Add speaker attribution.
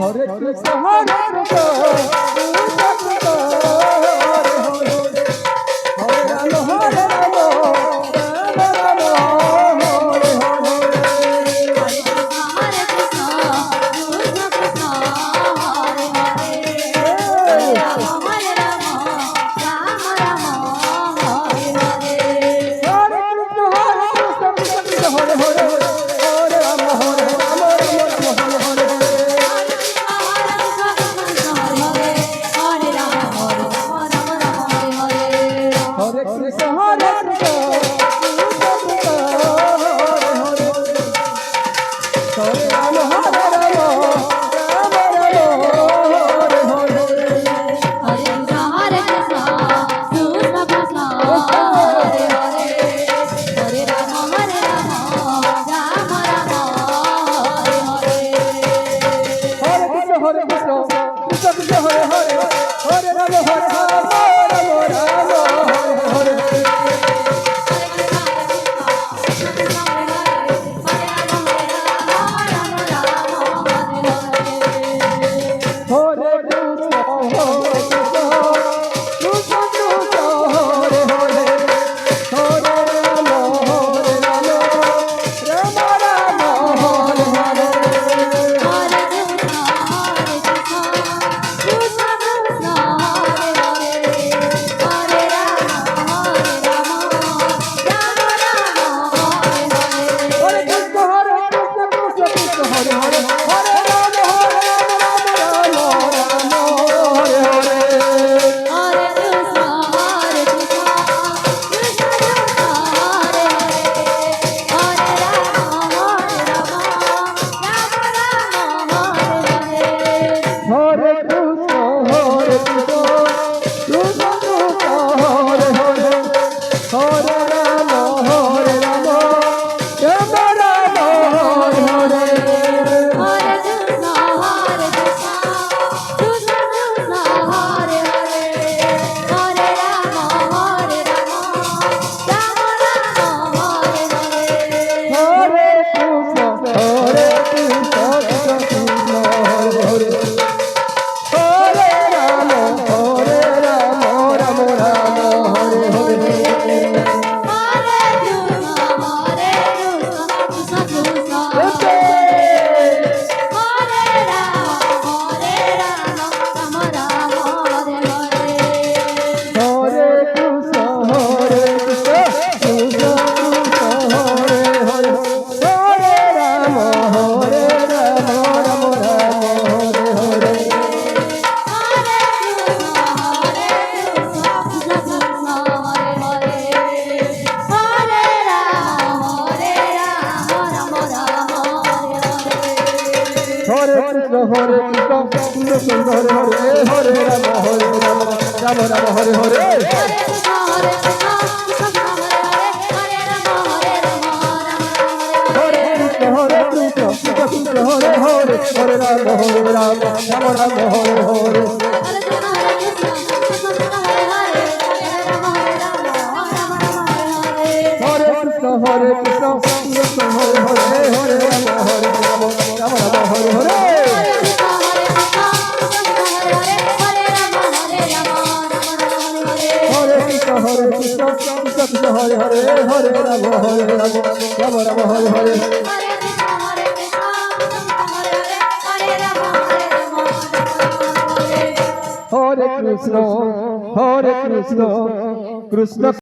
Speaker 1: হরে কৃষ্ণ সুন্দর হরে হরে রাম রাম রাম হরে হরে হরে কৃষ্ণ হরে হরে হরে রাম রাম রাম হরে হরে হরে কৃষ্ণ হরে হরে হরে রাম রাম রাম হরে হরে হরে কৃষ্ণ হরে হরে হরে রাম রাম হরে হরে হরে কৃষ্ণ কৃষ্ণ